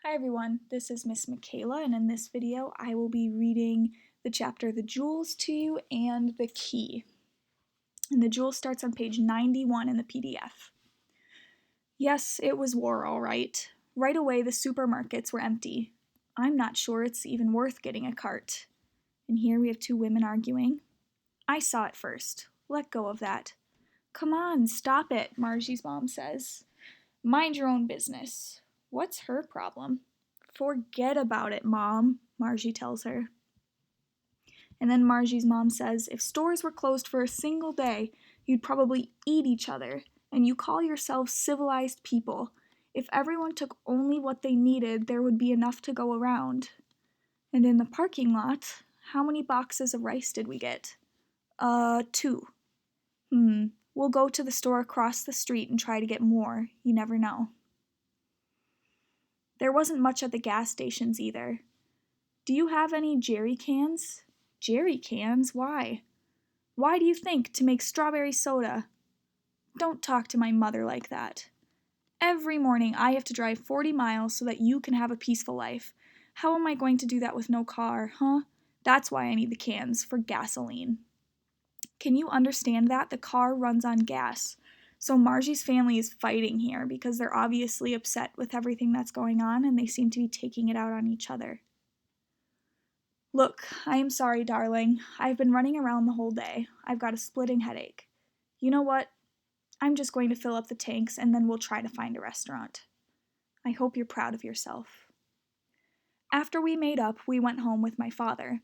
Hi everyone, this is Miss Michaela, and in this video I will be reading the chapter The Jewels to you and The Key. And the jewel starts on page 91 in the PDF. Yes, it was war, all right. Right away the supermarkets were empty. I'm not sure it's even worth getting a cart. And here we have two women arguing. I saw it first. Let go of that. Come on, stop it, Margie's mom says. Mind your own business. What's her problem? Forget about it, Mom, Margie tells her. And then Margie's mom says, if stores were closed for a single day, you'd probably eat each other, and you call yourselves civilized people. If everyone took only what they needed, there would be enough to go around. And in the parking lot, how many boxes of rice did we get? 2. We'll go to the store across the street and try to get more. You never know. There wasn't much at the gas stations either. Do you have any jerry cans? Jerry cans? Why? Why do you think? To make strawberry soda. Don't talk to my mother like that. Every morning I have to drive 40 miles so that you can have a peaceful life. How am I going to do that with no car, huh? That's why I need the cans, for gasoline. Can you understand that? The car runs on gas. So Margie's family is fighting here because they're obviously upset with everything that's going on and they seem to be taking it out on each other. Look, I am sorry, darling. I've been running around the whole day. I've got a splitting headache. You know what? I'm just going to fill up the tanks and then we'll try to find a restaurant. I hope you're proud of yourself. After we made up, we went home with my father.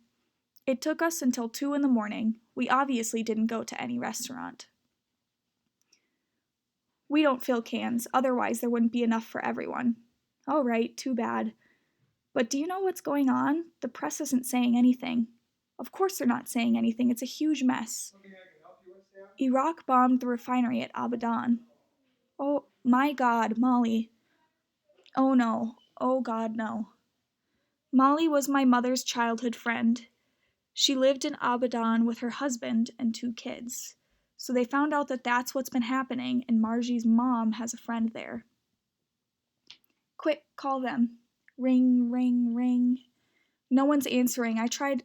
It took us until 2 in the morning. We obviously didn't go to any restaurant. We don't fill cans, otherwise there wouldn't be enough for everyone. All right, too bad. But do you know what's going on? The press isn't saying anything. Of course they're not saying anything. It's a huge mess. Iraq bombed the refinery at Abadan. Oh, my God, Molly. Oh, no. Oh, God, no. Molly was my mother's childhood friend. She lived in Abadan with her husband and 2 kids. So they found out that that's what's been happening, and Margie's mom has a friend there. Quick, call them. Ring, ring, ring. No one's answering. I tried.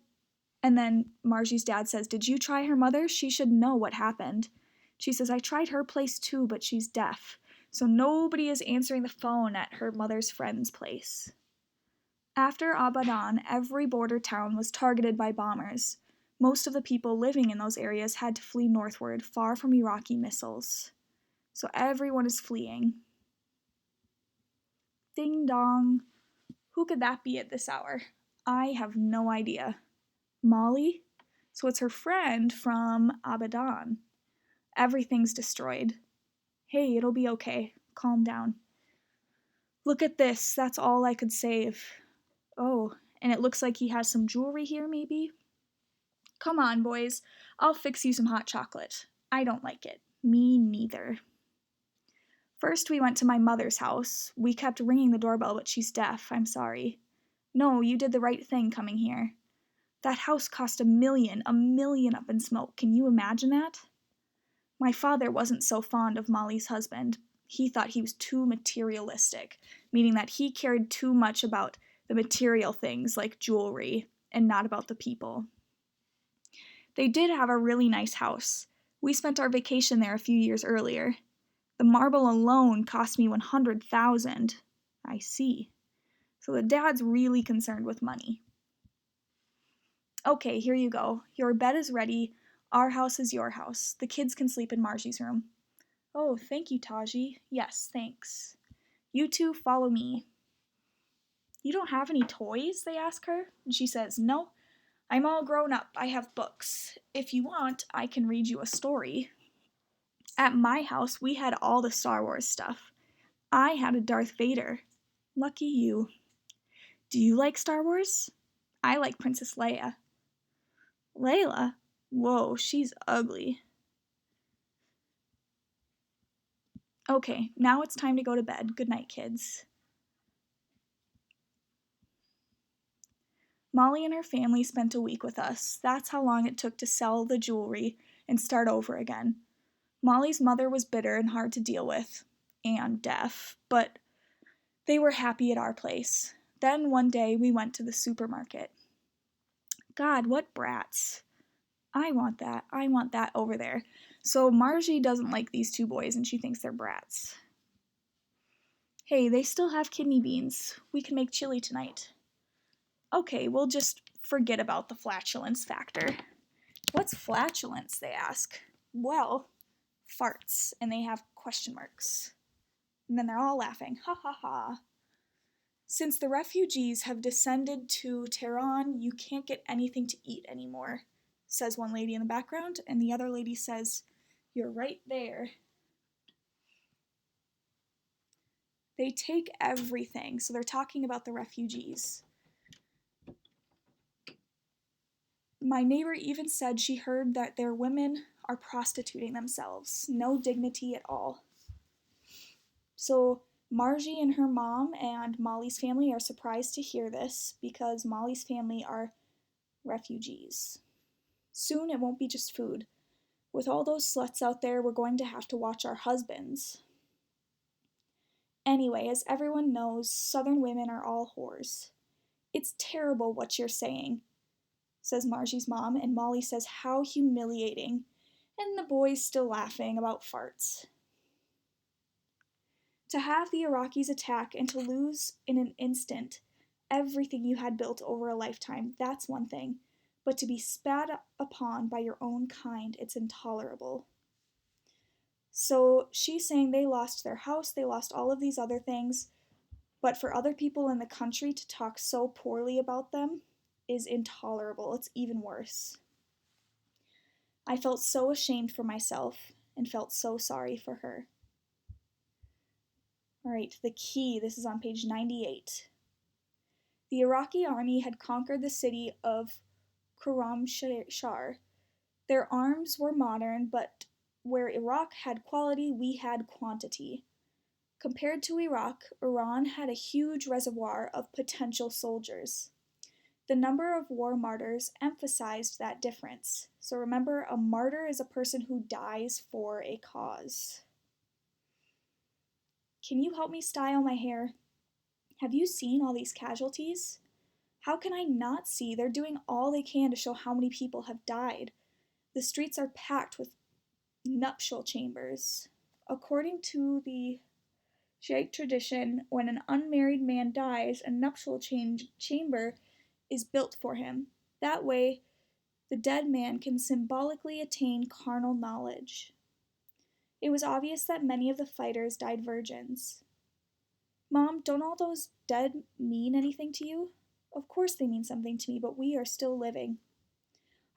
And then Margie's dad says, did you try her mother? She should know what happened. She says, I tried her place too, but she's deaf. So nobody is answering the phone at her mother's friend's place. After Abadan, every border town was targeted by bombers. Most of the people living in those areas had to flee northward, far from Iraqi missiles. So everyone is fleeing. Ding dong. Who could that be at this hour? I have no idea. Molly? So it's her friend from Abadan. Everything's destroyed. Hey, it'll be okay. Calm down. Look at this. That's all I could save. Oh, and it looks like he has some jewelry here, maybe? Come on, boys. I'll fix you some hot chocolate. I don't like it. Me neither. First, we went to my mother's house. We kept ringing the doorbell, but she's deaf. I'm sorry. No, you did the right thing coming here. That house cost $1 million up in smoke. Can you imagine that? My father wasn't so fond of Molly's husband. He thought he was too materialistic, meaning that he cared too much about the material things like jewelry and not about the people. They did have a really nice house. We spent our vacation there a few years earlier. The marble alone cost me $100,000. I see. So the dad's really concerned with money. Okay, here you go. Your bed is ready. Our house is your house. The kids can sleep in Margie's room. Oh, thank you, Taji. Yes, thanks. You two follow me. You don't have any toys? They ask her. And she says, no, I'm all grown up. I have books. If you want, I can read you a story. At my house, we had all the Star Wars stuff. I had a Darth Vader. Lucky you. Do you like Star Wars? I like Princess Leia. Layla? Whoa, she's ugly. Okay, now it's time to go to bed. Good night, kids. Molly and her family spent a week with us. That's how long it took to sell the jewelry and start over again. Molly's mother was bitter and hard to deal with, and deaf, but They were happy at our place. Then one day we went to the supermarket. God, what brats. I want that. I want that over there. So Margie doesn't like these two boys and she thinks they're brats. Hey, they still have kidney beans. We can make chili tonight. Okay, we'll just forget about the flatulence factor. What's flatulence, they ask. Well, farts, and they have question marks. And then they're all laughing. Ha ha ha. Since the refugees have descended to Tehran, you can't get anything to eat anymore, says one lady in the background, and the other lady says, you're right there. They take everything, so they're talking about the refugees. My neighbor even said she heard that their women are prostituting themselves. No dignity at all. So Margie and her mom and Molly's family are surprised to hear this because Molly's family are refugees. Soon it won't be just food. With all those sluts out there, we're going to have to watch our husbands. Anyway, as everyone knows, Southern women are all whores. It's terrible what you're saying, says Margie's mom, and Molly says, how humiliating. And the boys still laughing about farts. To have the Iraqis attack and to lose in an instant everything you had built over a lifetime, that's one thing. But to be spat upon by your own kind, it's intolerable. So she's saying they lost their house, they lost all of these other things, but for other people in the country to talk so poorly about them is intolerable. It's even worse. I felt so ashamed for myself and felt so sorry for her. All right, the key. This is on page 98. The Iraqi army had conquered the city of Khorramshahr. Their arms were modern, but where Iraq had quality, we had quantity. Compared to Iraq, Iran had a huge reservoir of potential soldiers. The number of war martyrs emphasized that difference. So remember, a martyr is a person who dies for a cause. Can you help me style my hair? Have you seen all these casualties? How can I not see? They're doing all they can to show how many people have died. The streets are packed with nuptial chambers. According to the Shiite tradition, when an unmarried man dies, a nuptial chamber is built for him. That way, the dead man can symbolically attain carnal knowledge. It was obvious that many of the fighters died virgins. Mom, don't all those dead mean anything to you? Of course they mean something to me, but we are still living.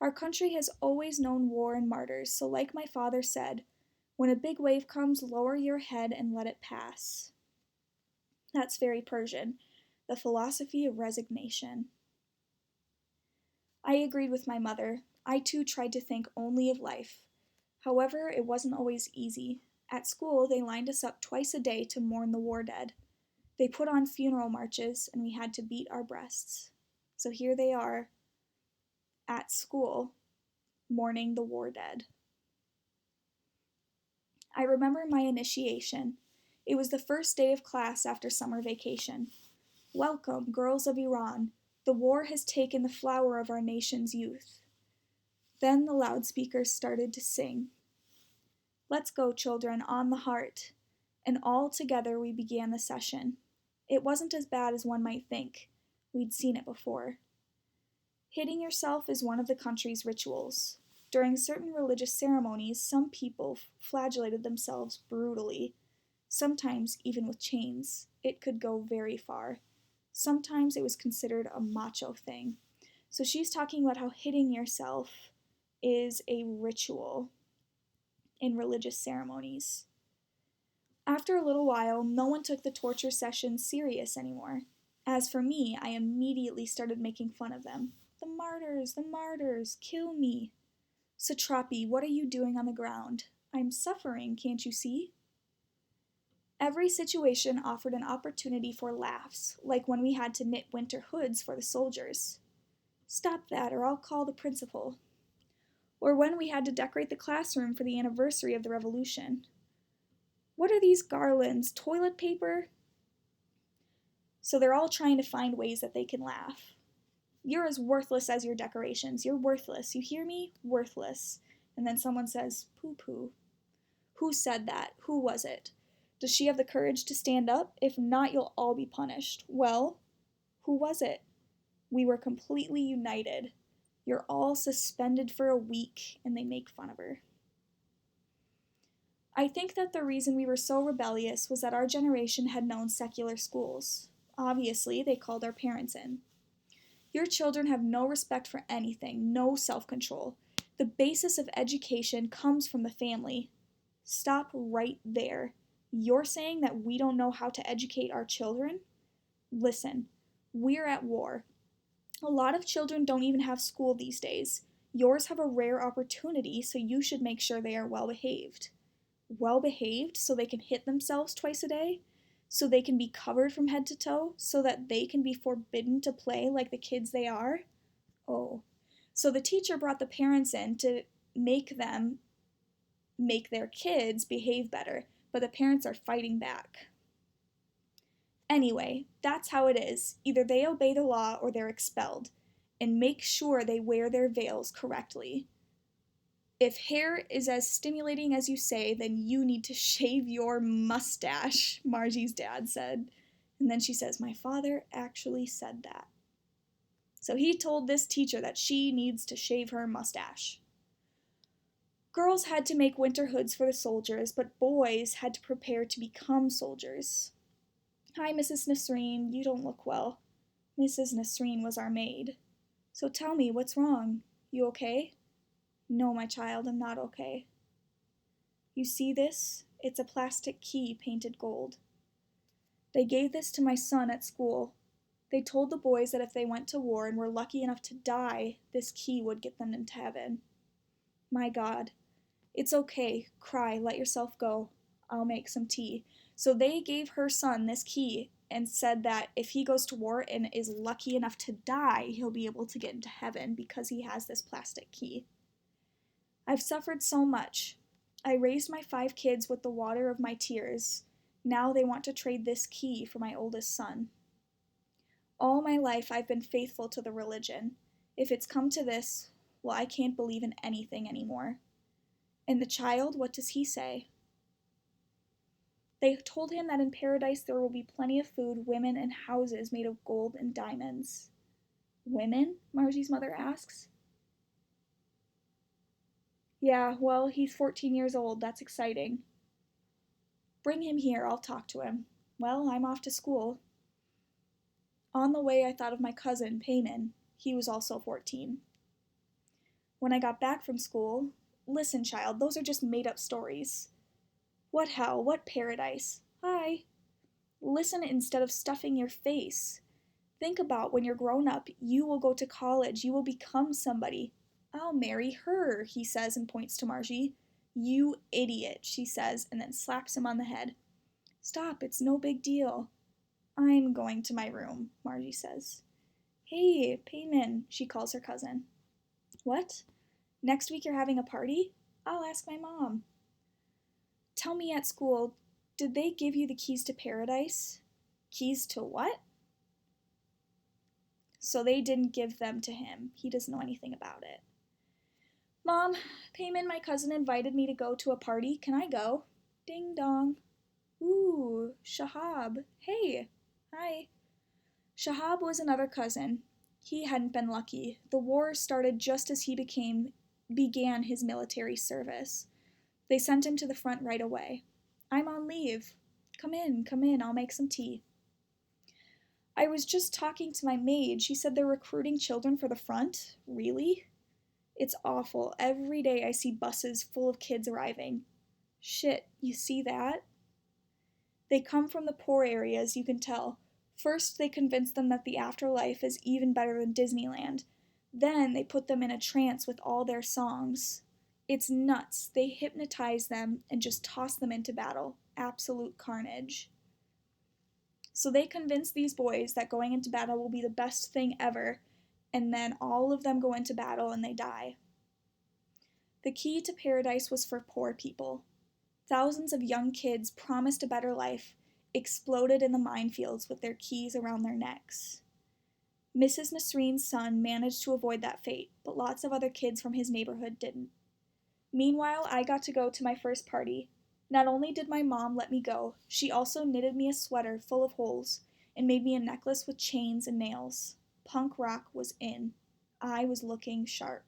Our country has always known war and martyrs, so like my father said, when a big wave comes, lower your head and let it pass. That's very Persian, the philosophy of resignation. I agreed with my mother. I too tried to think only of life. However, it wasn't always easy. At school, they lined us up twice a day to mourn the war dead. They put on funeral marches, and we had to beat our breasts. So here they are, at school, mourning the war dead. I remember my initiation. It was the first day of class after summer vacation. Welcome, girls of Iran. The war has taken the flower of our nation's youth. Then the loudspeakers started to sing. Let's go, children, on the heart. And all together we began the session. It wasn't as bad as one might think. We'd seen it before. Hitting yourself is one of the country's rituals. During certain religious ceremonies, some people flagellated themselves brutally, sometimes even with chains. It could go very far. Sometimes it was considered a macho thing. So she's talking about how hitting yourself is a ritual in religious ceremonies. After a little while, no one took the torture sessions serious anymore. As for me, I immediately started making fun of them. The martyrs, kill me. Satrapi, what are you doing on the ground? I'm suffering, can't you see? Every situation offered an opportunity for laughs, like when we had to knit winter hoods for the soldiers. Stop that, or I'll call the principal. Or when we had to decorate the classroom for the anniversary of the revolution. What are these garlands? Toilet paper? So they're all trying to find ways that they can laugh. You're as worthless as your decorations. You're worthless. You hear me? Worthless. And then someone says, poo poo. Who said that? Who was it? Does she have the courage to stand up? If not, you'll all be punished. Well, who was it? We were completely united. You're all suspended for a week, and they make fun of her. I think that the reason we were so rebellious was that our generation had known secular schools. Obviously, they called our parents in. Your children have no respect for anything, no self-control. The basis of education comes from the family. Stop right there. You're saying that we don't know how to educate our children? Listen, we're at war. A lot of children don't even have school these days. Yours have a rare opportunity, so you should make sure they are well behaved. Well behaved so they can hit themselves twice a day? So they can be covered from head to toe? So that they can be forbidden to play like the kids they are? Oh. So the teacher brought the parents in to make their kids behave better, but the parents are fighting back. Anyway, that's how it is. Either they obey the law or they're expelled. And make sure they wear their veils correctly. If hair is as stimulating as you say, then you need to shave your mustache, Margie's dad said. And then she says, my father actually said that. So he told this teacher that she needs to shave her mustache. Girls had to make winter hoods for the soldiers, but boys had to prepare to become soldiers. Hi, Mrs. Nasreen, you don't look well. Mrs. Nasreen was our maid. So tell me, what's wrong? You okay? No, my child, I'm not okay. You see this? It's a plastic key painted gold. They gave this to my son at school. They told the boys that if they went to war and were lucky enough to die, this key would get them into heaven. My God. It's okay. Cry. Let yourself go. I'll make some tea. So they gave her son this key and said that if he goes to war and is lucky enough to die, he'll be able to get into heaven because he has this plastic key. I've suffered so much. I raised my 5 kids with the water of my tears. Now they want to trade this key for my oldest son. All my life I've been faithful to the religion. If it's come to this, well, I can't believe in anything anymore. And the child, what does he say? They told him that in paradise there will be plenty of food, women, and houses made of gold and diamonds. Women? Margie's mother asks. Yeah, well, he's 14 years old. That's exciting. Bring him here. I'll talk to him. Well, I'm off to school. On the way, I thought of my cousin, Payman. He was also 14. When I got back from school, listen, child, those are just made-up stories. What hell? What paradise? Hi. Listen instead of stuffing your face. Think about when you're grown up, you will go to college, you will become somebody. I'll marry her, he says and points to Margie. You idiot, she says, and then slaps him on the head. Stop, it's no big deal. I'm going to my room, Margie says. Hey, Payman, she calls her cousin. What? Next week you're having a party? I'll ask my mom. Tell me at school, did they give you the keys to paradise? Keys to what? So they didn't give them to him. He doesn't know anything about it. Mom, Payman, my cousin, invited me to go to a party. Can I go? Ding dong. Ooh, Shahab. Hey. Hi. Shahab was another cousin. He hadn't been lucky. The war started just as he began his military service. They sent him to the front right away. I'm on leave. Come in, I'll make some tea. I was just talking to my maid. She said they're recruiting children for the front. Really? It's awful. Every day I see buses full of kids arriving. Shit, you see that? They come from the poor areas, you can tell. First, they convince them that the afterlife is even better than Disneyland. Then they put them in a trance with all their songs. It's nuts. They hypnotize them and just toss them into battle. Absolute carnage. So they convince these boys that going into battle will be the best thing ever, and then all of them go into battle and they die. The key to paradise was for poor people. Thousands of young kids promised a better life, exploded in the minefields with their keys around their necks. Mrs. Nasreen's son managed to avoid that fate, but lots of other kids from his neighborhood didn't. Meanwhile, I got to go to my first party. Not only did my mom let me go, she also knitted me a sweater full of holes and made me a necklace with chains and nails. Punk rock was in. I was looking sharp.